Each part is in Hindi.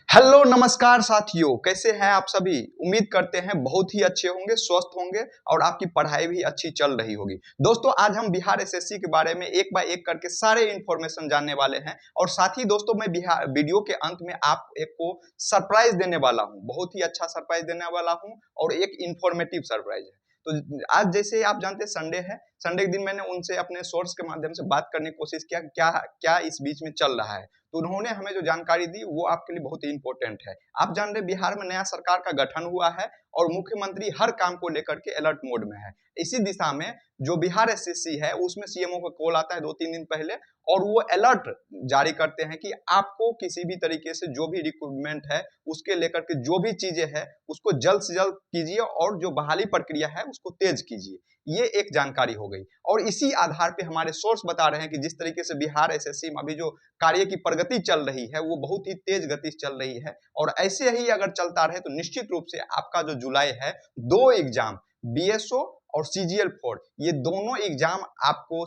हेलो नमस्कार साथियों, कैसे हैं आप सभी। उम्मीद करते हैं बहुत ही अच्छे होंगे, स्वस्थ होंगे और आपकी पढ़ाई भी अच्छी चल रही होगी। दोस्तों, आज हम बिहार एसएससी के बारे में एक बाय एक करके सारे इंफॉर्मेशन जानने वाले हैं और साथ ही दोस्तों मैं बिहार वीडियो के अंत में आप एक को सरप्राइज देने वाला हूं। बहुत ही अच्छा सरप्राइज देने वाला हूं और एक इंफॉर्मेटिव सरप्राइज है। तो आज जैसे आप जानते हैं संडे है, संडे के दिन मैंने उनसे अपने सोर्स के माध्यम से बात करने की कोशिश किया क्या क्या इस बीच में चल रहा है। तो उन्होंने हमें जो जानकारी दी वो आपके लिए बहुत ही इंपॉर्टेंट है। आप जान रहे बिहार में नया सरकार का गठन हुआ है और मुख्यमंत्री हर काम को लेकर के अलर्ट मोड में है। इसी दिशा में जो बिहार एसएससी है उसमें सीएमओ का कॉल आता है 2-3 दिन पहले और वो अलर्ट जारी करते हैं कि आपको किसी भी तरीके से जो भी रिक्रूटमेंट है उसके लेकर के जो भी चीजें हैं उसको जल्द से जल्द कीजिए और जो बहाली प्रक्रिया है उसको तेज कीजिए। ये एक जानकारी हो गई और इसी आधार पे हमारे सोर्स बता रहे हैं कि जिस तरीके से बिहार एसएससी में अभी जो कार्य की प्रगति चल रही है वो बहुत ही तेज गति से चल रही है और ऐसे ही अगर चलता रहे तो निश्चित रूप से आपका जो जुलाई है 2 एग्जाम बीएसओ और सीजीएल 4 ये दोनों एग्जाम आपको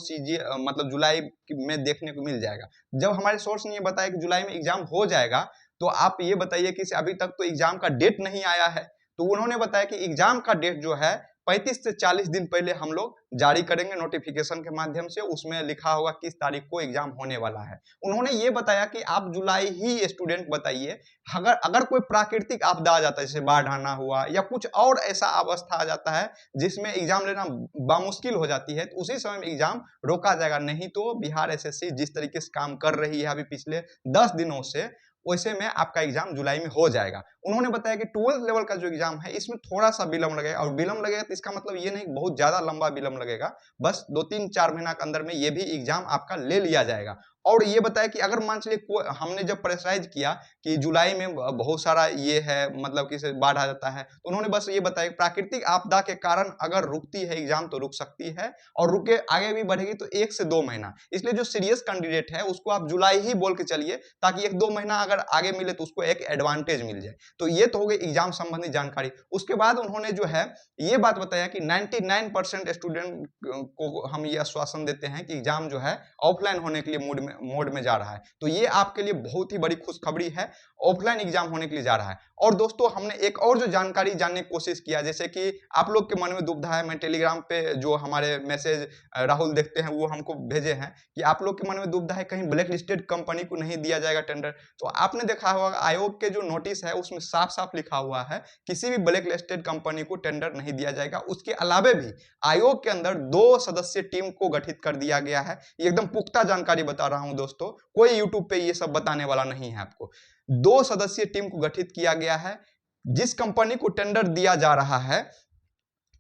मतलब जुलाई में देखने को मिल जाएगा। जब हमारे सोर्स ने ये बताया कि जुलाई में एग्जाम हो जाएगा तो आप ये बताइए कि अभी तक तो एग्जाम का डेट नहीं आया है। तो उन्होंने बताया कि एग्जाम का डेट जो है 35 से 40 दिन पहले हम लोग जारी करेंगे नोटिफिकेशन के माध्यम से। उसमें लिखा होगा किस तारीख को एग्जाम होने वाला है। उन्होंने ये बताया कि आप जुलाई ही स्टूडेंट बताइए, अगर अगर कोई प्राकृतिक आपदा आ जाता है जैसे बाढ़ आना हुआ या कुछ और ऐसा अवस्था आ जाता है जिसमें एग्जाम लेना बामुश्किल हो जाती है तो उसी समय में एग्जाम रोका जाएगा। नहीं तो बिहार एसएससी जिस तरीके से काम कर रही है अभी पिछले 10 दिनों से वैसे में आपका एग्जाम जुलाई में हो जाएगा। उन्होंने बताया कि 12th लेवल का जो एग्जाम है इसमें थोड़ा सा विलंब लगेगा और विलंब लगेगा तो इसका मतलब ये नहीं बहुत ज्यादा लंबा विलंब लगेगा, बस 2-3-4 महीना के अंदर में ये भी एग्जाम आपका ले लिया जाएगा। और ये बताया कि अगर मान चलिए हमने जब प्रेशराइज किया कि जुलाई में बहुत सारा ये है मतलब कि बाढ़ आ जाता है तो उन्होंने बस ये बताया प्राकृतिक आपदा के कारण अगर रुकती है एग्जाम तो रुक सकती है और रुके आगे भी बढ़ेगी तो 1 से 2 महीना। इसलिए जो सीरियस कैंडिडेट है उसको आप जुलाई ही बोल के चलिए ताकि 1-2 महीना अगर आगे मिले तो उसको एक एडवांटेज मिल जाए। तो ये तो हो गई एग्जाम संबंधी जानकारी। उसके बाद उन्होंने जो है ये बात बताया कि 99% स्टूडेंट को हम ये आश्वासन देते हैं कि एग्जाम जो है ऑफलाइन होने के लिए मोड में जा रहा है। तो ये आपके लिए बहुत ही बड़ी खुशखबरी है, ऑफलाइन एग्जाम होने के लिए जा रहा है। और दोस्तों हमने एक और जो जानकारी जानने की कोशिश किया जैसे कि आप लोग के मन में दुविधा है, मैं टेलीग्राम पे जो हमारे मैसेज राहुल देखते हैं वो हमको भेजे हैं कि आप लोग के मन में दुविधा है कहीं ब्लैक लिस्टेड कंपनी को नहीं दिया जाएगा टेंडर। तो आपने देखा होगा आयोग के जो नोटिस है उसमें साफ साफ लिखा हुआ है किसी भी ब्लैक लिस्टेड कंपनी को टेंडर नहीं दिया जाएगा। उसके अलावे भी आयोग के अंदर 2 सदस्यीय टीम को गठित कर दिया गया है। ये एकदम पुख्ता जानकारी बता रहा हूं दोस्तों, कोई यूट्यूब पे ये सब बताने वाला नहीं है आपको। 2 सदस्यीय टीम को गठित किया गया है। जिस कंपनी को टेंडर दिया जा रहा है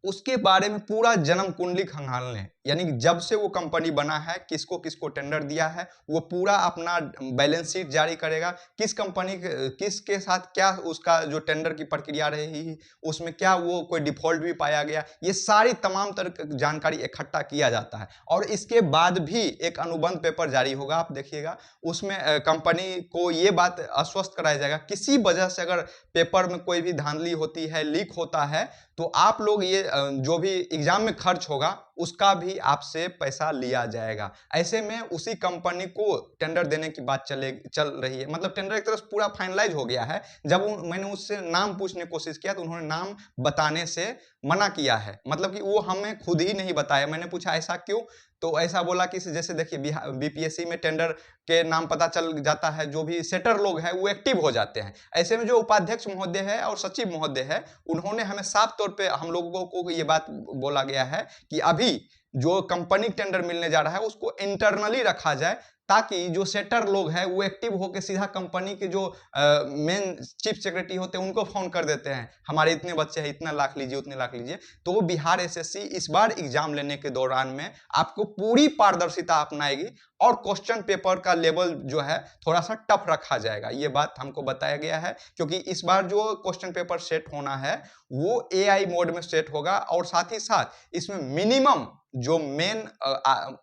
उसके बारे में पूरा जन्म कुंडली खंगालने, यानी कि जब से वो कंपनी बना है किसको किसको टेंडर दिया है वो पूरा अपना बैलेंस शीट जारी करेगा। किस कंपनी किसके साथ क्या उसका जो टेंडर की प्रक्रिया रही उसमें क्या वो कोई डिफॉल्ट भी पाया गया, ये सारी तमाम तरह की जानकारी इकट्ठा किया जाता है। और इसके बाद भी एक अनुबंध पेपर जारी होगा, आप देखिएगा उसमें कंपनी को ये बात आश्वस्त कराया जाएगा किसी वजह से अगर पेपर में कोई भी धांधली होती है, लीक होता है तो आप लोग ये जो भी एग्जाम में खर्च होगा उसका भी आपसे पैसा लिया जाएगा। ऐसे में उसी कंपनी को टेंडर देने की बात चल रही है, मतलब टेंडर एक तरह से पूरा फाइनलाइज हो गया है। जब मैंने उससे नाम पूछने की कोशिश किया तो उन्होंने नाम बताने से मना किया है, मतलब कि वो हमें खुद ही नहीं बताया। मैंने पूछा ऐसा क्यों, तो ऐसा बोला कि जैसे देखिए बीपीएससी में टेंडर के नाम पता चल जाता है, जो भी सेटर लोग हैं वो एक्टिव हो जाते हैं। ऐसे में जो उपाध्यक्ष महोदय है और सचिव महोदय है उन्होंने हमें साफ तौर पे हम लोगों को ये बात बोला गया है कि अभी जो कंपनी टेंडर मिलने जा रहा है उसको इंटरनली रखा जाए ताकि जो सेटर लोग हैं वो एक्टिव होकर सीधा कंपनी के जो मेन चीफ सेक्रेटरी होते हैं उनको फोन कर देते हैं हमारे इतने बच्चे हैं, इतना लाख लीजिए, उतने लाख लीजिए। तो बिहार एसएससी इस बार एग्जाम लेने के दौरान में आपको पूरी पारदर्शिता अपनाएगी और क्वेश्चन पेपर का लेवल जो है थोड़ा सा टफ रखा जाएगा। ये बात हमको बताया गया है क्योंकि इस बार जो क्वेश्चन पेपर सेट होना है वो एआई मोड में सेट होगा और साथ ही साथ इसमें मिनिमम जो मेन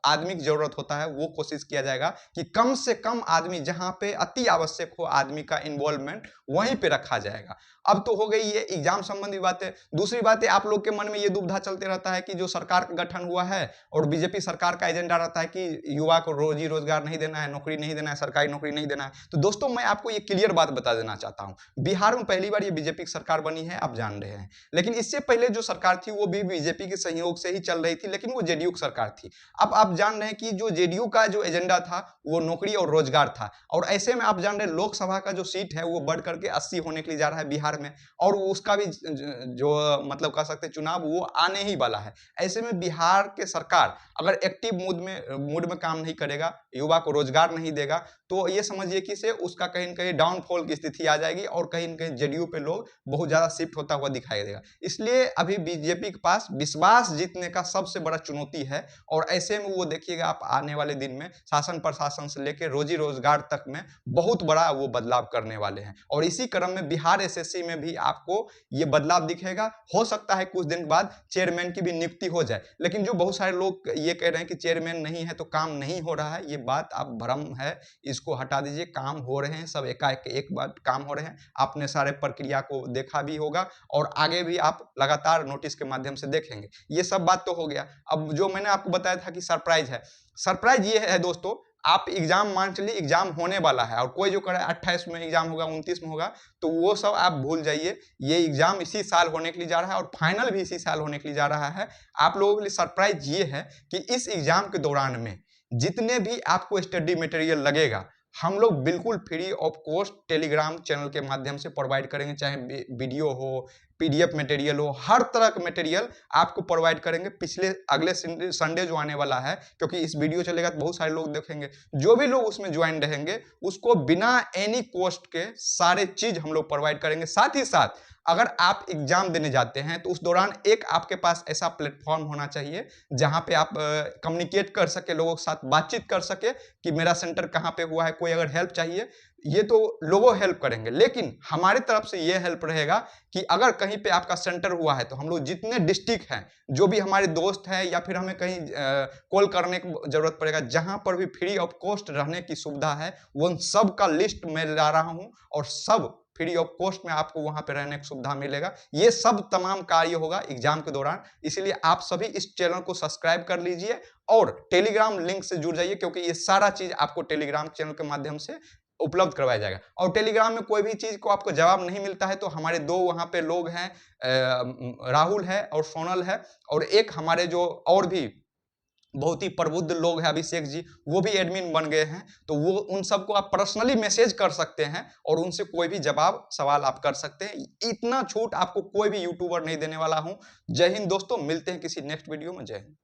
आदमी की जरूरत होता है वो कोशिश किया जाएगा कि कम से कम आदमी, जहां पे अति आवश्यक हो आदमी का इन्वॉल्वमेंट, वहीं पे रखा जाएगा। अब तो हो गई ये एग्जाम संबंधी बातें। दूसरी बात है, आप लोग के मन में ये दुविधा चलते रहता है कि जो सरकार का गठन हुआ है और बीजेपी सरकार का एजेंडा रहता है कि युवा को रोजी रोजगार नहीं देना है, नौकरी नहीं देना है, सरकारी नौकरी नहीं देना है। तो दोस्तों मैं आपको ये क्लियर बात बता देना चाहता हूं, बिहार में पहली बार ये बीजेपी की सरकार बनी है, आप जान रहे हैं। लेकिन इससे पहले जो सरकार थी वो भी बीजेपी के सहयोग से ही चल रही थी, लेकिन वो जेडीयू की सरकार थी। अब आप जान रहे हैं कि जो जेडीयू का जो एजेंडा था वो नौकरी और रोजगार था, और ऐसे में आप जान रहे हैं लोकसभा का जो सीट है वो बढ़ करके 80 होने के लिए जा रहा है बिहार में, और उसका भी जो मतलब कह सकते हैं चुनाव वो आने ही वाला है। ऐसे में बिहार के सरकार अगर एक्टिव मूड में काम नहीं करेगा, युवा को रोजगार नहीं देगा, तो ये समझिए कि से उसका कहीं न कहीं डाउनफॉल की स्थिति आ जाएगी और कहीं न कहीं जेडीयू पे लोग बहुत ज्यादा शिफ्ट होता हुआ दिखाई देगा। इसलिए अभी बीजेपी के पास विश्वास जीतने का सबसे बड़ा चुनौती है, और ऐसे में वो देखिएगा आप आने वाले दिन में शासन प्रशासन से लेकर रोजी रोजगार तक में बहुत बड़ा वो बदलाव करने वाले हैं। और इसी क्रम में बिहार एसएससी में भी आपको ये बदलाव दिखेगा। हो सकता है कुछ दिन बाद चेयरमैन की भी नियुक्ति हो जाए, लेकिन जो बहुत सारे लोग ये कह रहे हैं कि चेयरमैन नहीं है तो काम नहीं हो रहा है, ये बात आप भ्रम है, इसको हटा दीजिए। काम हो रहे हैं, सब एकाएक एक बार काम हो रहे हैं। आपने सारे प्रक्रिया को देखा भी होगा और आगे भी आप लगातार नोटिस के माध्यम से देखेंगे। ये सब बात तो हो गया। अब जो मैंने आपको बताया था कि सरप्राइज है, सरप्राइज ये है दोस्तों, आप एग्जाम मान चलिए एग्जाम होने वाला है और कोई जो करे 28 में एग्जाम होगा, 29 में होगा, तो वो सब आप भूल जाइए। ये एग्जाम इसी साल होने के लिए जा रहा है और फाइनल भी इसी साल होने के लिए जा रहा है। आप लोगों के लिए सरप्राइज ये है कि इस एग्जाम के दौरान में जितने भी आपको स्टडी मटेरियल लगेगा, हम लोग बिल्कुल free of cost Telegram channel के माध्यम से प्रोवाइड करेंगे। चाहे वीडियो हो, पीडीएफ मटेरियल हो, हर तरह का मटेरियल आपको प्रोवाइड करेंगे। अगले संडे जो आने वाला है, क्योंकि इस वीडियो चलेगा तो बहुत सारे लोग देखेंगे, जो भी लोग उसमें ज्वाइन रहेंगे उसको बिना एनी कॉस्ट के सारे चीज हम लोग प्रोवाइड करेंगे। साथ ही साथ अगर आप एग्जाम देने जाते हैं तो उस दौरान एक आपके पास ऐसा प्लेटफॉर्म होना चाहिए जहां पे आप कम्युनिकेट कर सके, लोगों के साथ बातचीत कर सके कि मेरा सेंटर कहां पे हुआ है, कोई अगर हेल्प चाहिए, ये तो लोगों हेल्प करेंगे, लेकिन हमारी तरफ से ये हेल्प रहेगा कि अगर कहीं पे आपका सेंटर हुआ है तो हम लोग जितने डिस्ट्रिक्ट हैं, जो भी हमारे दोस्त हैं, या फिर हमें कहीं कॉल करने की जरूरत पड़ेगा, जहां पर भी फ्री ऑफ कॉस्ट रहने की सुविधा है, वो सब का लिस्ट मैं ला रहा हूं और सब फ्री ऑफ कॉस्ट में आपको वहां पे रहने की सुविधा मिलेगा। ये सब तमाम कार्य होगा एग्जाम के दौरान। इसलिए आप सभी इस चैनल को सब्सक्राइब कर लीजिए और टेलीग्राम लिंक से जुड़ जाइए, क्योंकि ये सारा चीज आपको टेलीग्राम चैनल के माध्यम से उपलब्ध करवाया जाएगा। और टेलीग्राम में कोई भी चीज को आपको जवाब नहीं मिलता है तो हमारे दो वहां पे लोग हैं, राहुल है और सोनल है, और एक हमारे जो और भी बहुत ही प्रबुद्ध लोग हैं, अभिषेक जी, वो भी एडमिन बन गए हैं। तो वो उन सबको आप पर्सनली मैसेज कर सकते हैं और उनसे कोई भी जवाब सवाल आप कर सकते हैं। इतना छूट आपको कोई भी यूट्यूबर नहीं देने वाला हूं। जय हिंद दोस्तों, मिलते हैं किसी नेक्स्ट वीडियो में। जय हिंद।